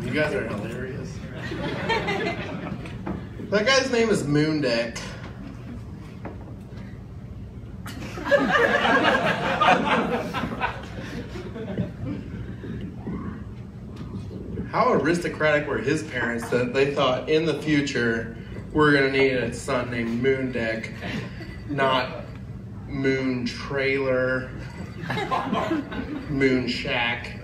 You guys are hilarious. That guy's name is Moondeck. How aristocratic were his parents that they thought in the future we're going to need a son named Moondeck, not Moon Trailer, Moon Shack.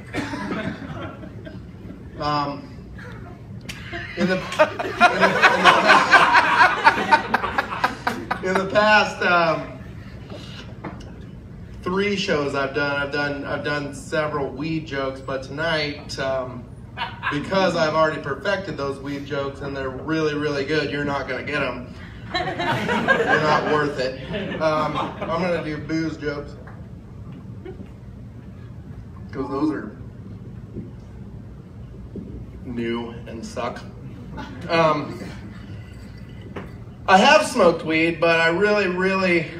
In the past 3 shows I've done several weed jokes, but tonight, because I've already perfected those weed jokes and they're really, really good, you're not gonna get them. They're not worth it. I'm gonna do booze jokes because those are new and suck. I have smoked weed, but I really, really,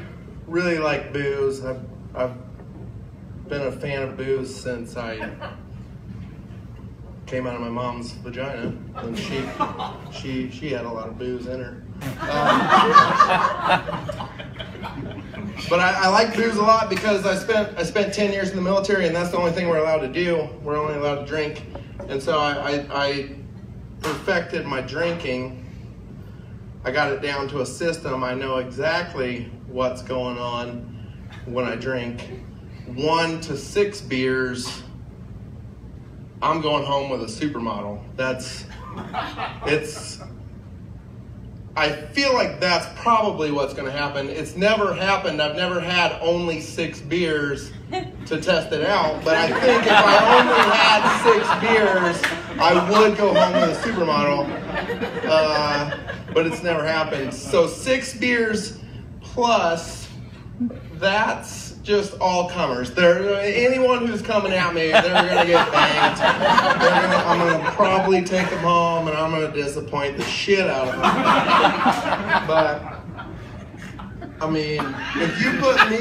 really like booze. I've been a fan of booze since I came out of my mom's vagina, and she had a lot of booze in her. But I like booze a lot because I spent 10 years in the military, and that's the only thing we're allowed to do. We're only allowed to drink, and so I perfected my drinking. I got it down to a system. I know exactly what's going on when I drink. 1 to 6 beers, I'm going home with a supermodel. I feel like that's probably what's going to happen. It's never happened. I've never had only 6 beers to test it out, but I think if I only had 6 beers, I would go home with a supermodel. But it's never happened. So 6 beers plus, that's just all comers. Anyone who's coming at me, they're gonna get banged. I'm gonna probably take them home, and I'm gonna disappoint the shit out of them. But I mean, if you put me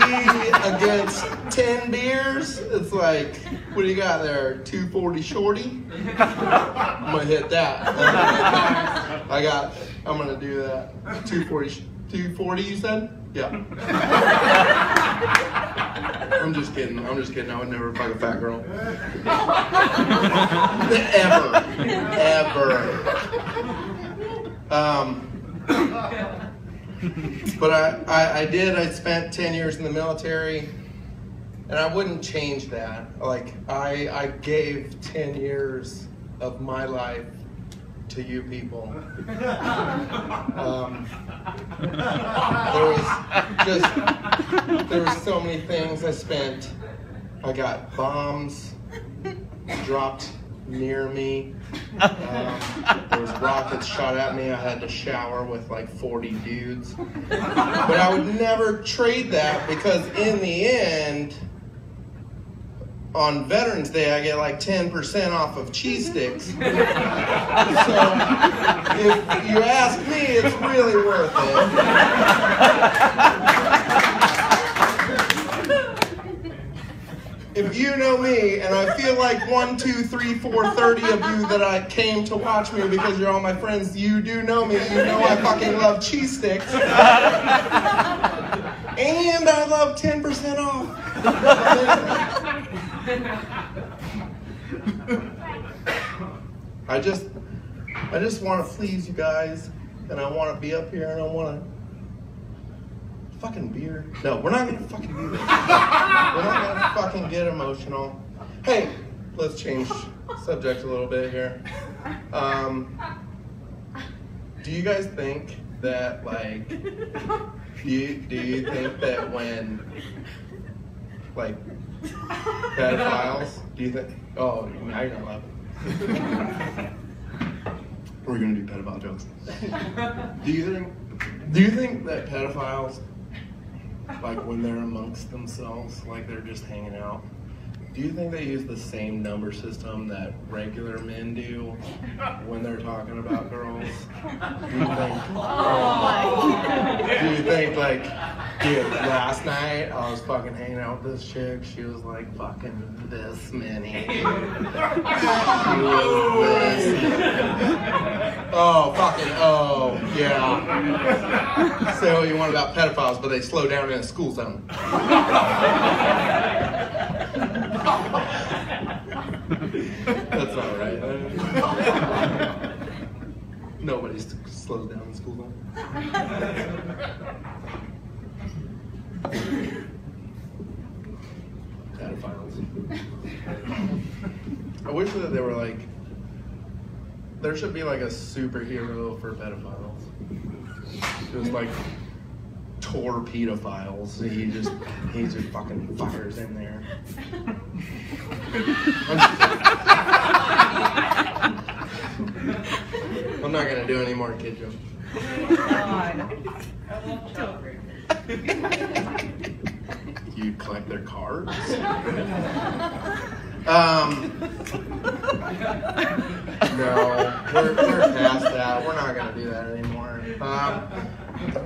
against 10 beers, it's like, what do you got there? 240 shorty? I'm gonna hit that. I'm gonna do that. 240 you said? Yeah. I'm just kidding. I would never fuck a fat girl. Ever. But I did. I spent 10 years in the military, and I wouldn't change that. Like, I gave 10 years of my life to you people. There was so many things I spent. I got bombs dropped near me. There was rockets shot at me. I had to shower with like 40 dudes. But I would never trade that, because in the end, on Veterans Day, I get like 10% off of cheese sticks. So if you ask me, it's really worth it. If you know me, and I feel like 1, 2, 3, 4, 30 of you that I came to watch me because you're all my friends, you do know me. You know I fucking love cheese sticks. And I love 10% off. I just want to please you guys, and I want to be up here, and I want to fucking beer. No, we're not gonna fucking do this. We're not gonna fucking get emotional. Hey, let's change subject a little bit here. Do you guys think that, like, do you think that when, like, pedophiles, do you think, oh, now you're not laughing. We're gonna do pedophile jokes. Do you think that pedophiles, like, when they're amongst themselves, like they're just hanging out, do you think they use the same number system that regular men do when they're talking about girls? Do you think, like, Dude, last night I was fucking hanging out with this chick. She was like fucking this many. She was this. Oh, yeah. Say what you want about pedophiles, but they slow down in a school zone. That's not right. Nobody slows down in school zone. Pedophiles. I wish that they were like, there should be like a superhero for pedophiles. Just like torpedophiles. He just fucking fires in there. I'm not gonna do any more kid jokes. You collect their cards? No, we're past that. We're not gonna do that anymore.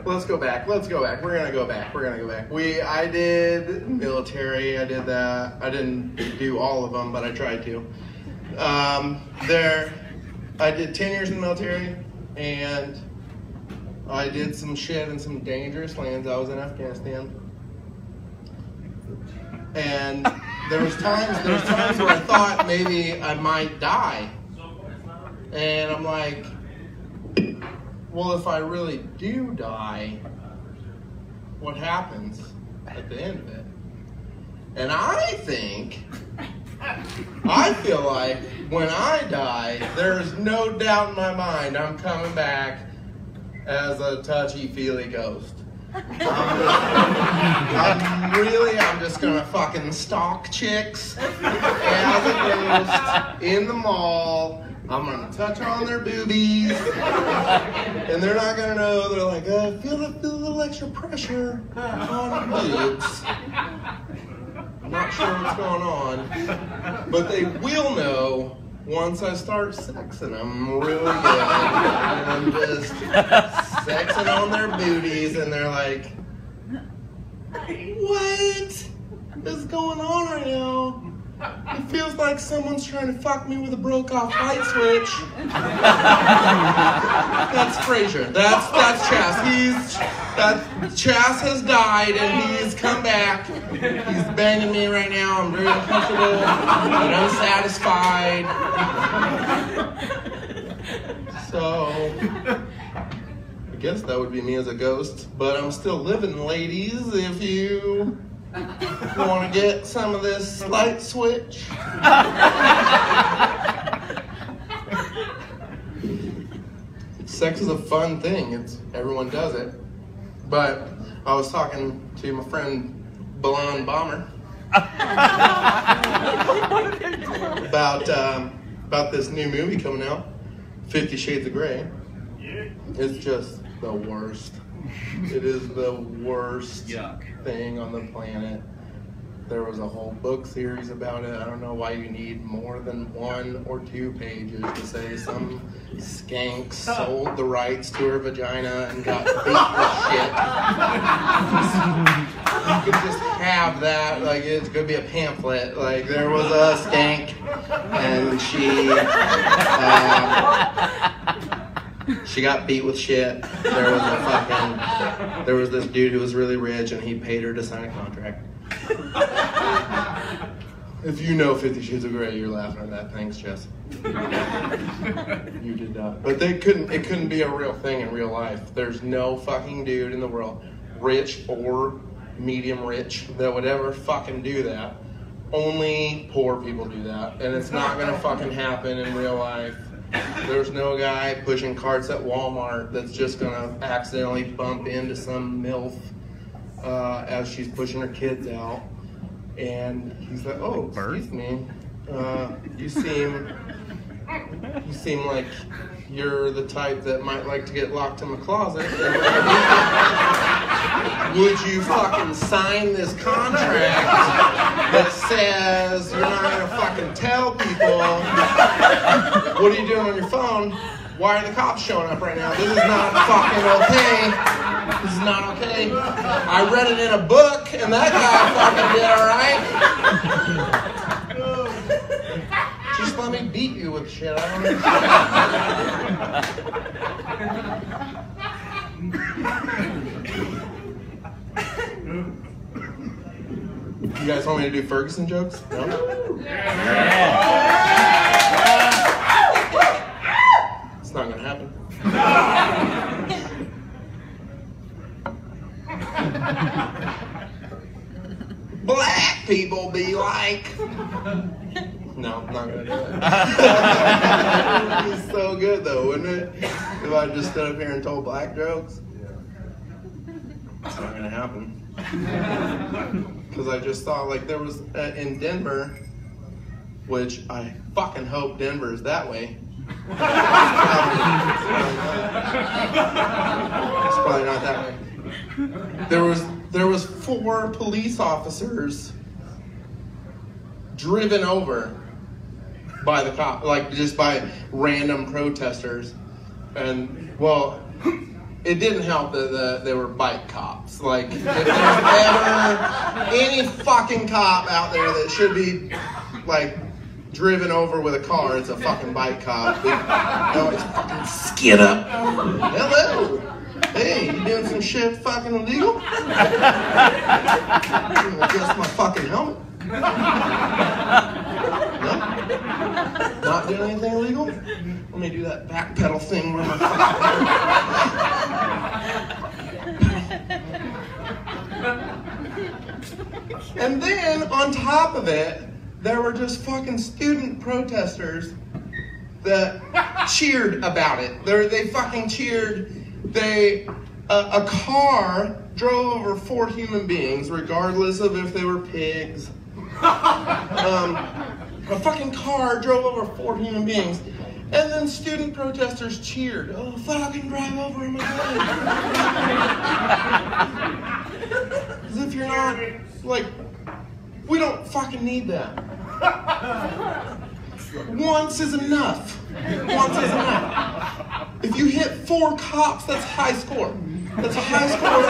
Let's go back. We're gonna go back. I did military. I did that. I didn't do all of them, but I tried to. I did 10 years in the military, and I did some shit in some dangerous lands. I was in Afghanistan. And there was times where I thought maybe I might die. And I'm like, well, if I really do die, what happens at the end of it? And I feel like when I die, there's no doubt in my mind I'm coming back as a touchy-feely ghost. I'm just gonna fucking stalk chicks as a ghost in the mall. I'm gonna touch on their boobies, and they're not gonna know. They're like, I feel a little extra pressure on boobs. I'm not sure what's going on, but they will know once I start sexing them really good. And I'm just sexing on their booties, and they're like, what is going on right now? It feels like someone's trying to fuck me with a broke-off light switch. That's Frasier. That's Chas. Chas has died and he's come back. He's banging me right now. I'm very uncomfortable and unsatisfied. So, I guess that would be me as a ghost. But I'm still living, ladies, if you want to get some of this light switch. Sex is a fun thing. Everyone does it. But I was talking to my friend Balon Bomber about this new movie coming out, 50 Shades of Grey. It's just the worst. It is the worst thing on the planet. There was a whole book series about it. I don't know why you need more than 1 or 2 pages to say some skank sold the rights to her vagina and got beat with shit. You could just have that, like it's gonna be a pamphlet. Like there was a skank and she got beat with shit. There was this dude who was really rich and he paid her to sign a contract. If you know 50 Shades of Grey, you're laughing at that. Thanks, Jess. You did not. But it couldn't be a real thing in real life. There's no fucking dude in the world, rich or medium rich, that would ever fucking do that. Only poor people do that. And it's not gonna fucking happen in real life. There's no guy pushing carts at Walmart that's just gonna accidentally bump into some MILF as she's pushing her kids out. And he's like, oh, excuse me, you seem like you're the type that might like to get locked in the closet. Would you fucking sign this contract that says you're not gonna fucking tell people? What are you doing on your phone? Why are the cops showing up right now? This is not fucking okay. This is not okay. I read it in a book, and that guy fucking did all right. Just let me beat you with shit. I don't understand. You guys want me to do Ferguson jokes? No? It's not gonna happen. Black people be like. No, I'm not gonna do it. It would be so good though, wouldn't it? If I just stood up here and told black jokes. It's not gonna happen. Because I just thought, like, there was in Denver, which I fucking hope Denver is that way. It's probably not that way. There was 4 police officers driven over by the cop, like just by random protesters, and well. It didn't help that they were bike cops. Like, if there's ever any fucking cop out there that should be, like, driven over with a car, it's a fucking bike cop. They always fucking skid up. Hello. Hey, you doing some shit fucking illegal? Adjust my fucking helmet. No? Not doing anything illegal? Let me do that back pedal thing where my And then, on top of it, there were just fucking student protesters that cheered about it. They fucking cheered. A car drove over 4 human beings, regardless of if they were pigs. A fucking car drove over 4 human beings, and then student protesters cheered. Oh, fucking drive over him again. As if you're not, like, we don't fucking need that. Once is enough. Once is enough. If you hit 4 cops, that's high score. That's a high score.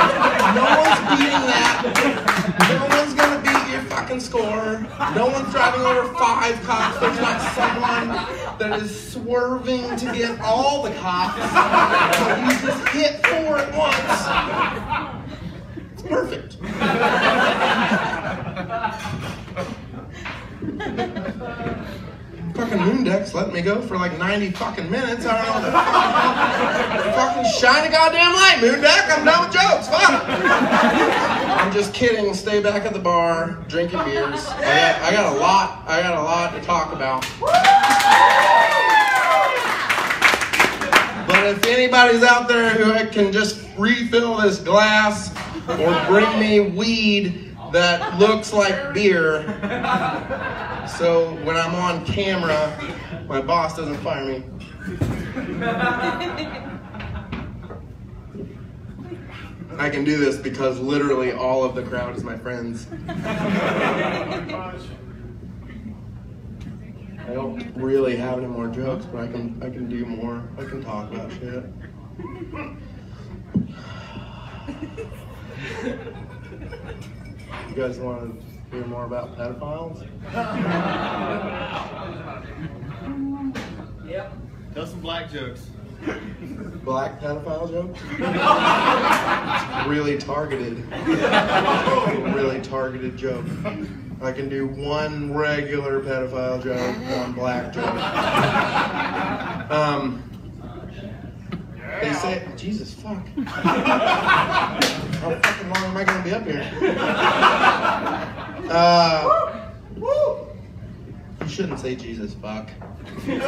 No one's beating that. No one's gonna beat your fucking score. No one's driving over 5 cops. There's not someone that is swerving to get all the cops. So you just hit 4 at once. It's perfect. Fucking Moondeck's let me go for like 90 fucking minutes. I don't know what the fucking shine a goddamn light, Moondeck. I'm done with jokes. Fuck. I'm just kidding. Stay back at the bar, drinking beers. I got a lot to talk about. But if anybody's out there who can just refill this glass or bring me weed that looks like beer, so when I'm on camera, my boss doesn't fire me. I can do this because literally all of the crowd is my friends. I don't really have any more jokes, but I can do more. I can talk about shit. You guys want to hear more about pedophiles? Yep. Tell some black jokes. Black pedophile jokes? It's really targeted. Really targeted joke. I can do one regular pedophile joke, one black joke. They say, Jesus, fuck. How fucking long am I going to be up here? You shouldn't say Jesus, fuck. You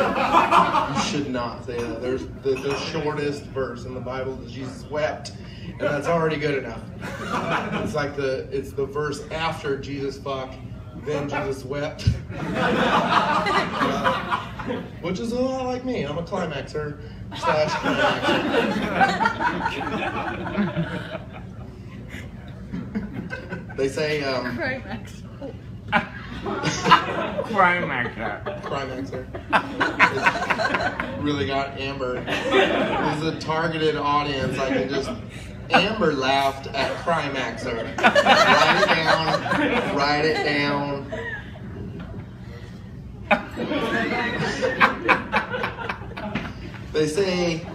should not say that. There's the shortest verse in the Bible that Jesus wept, and that's already good enough. It's like it's the verse after Jesus fuck, then Jesus wept. Which is a lot like me. I'm a climaxer / climaxer. They say Crimaxer. Crimaxer. Really got Amber. This is a targeted audience. I can just. Amber laughed at Crimaxer. Write it down. Write it down. They say.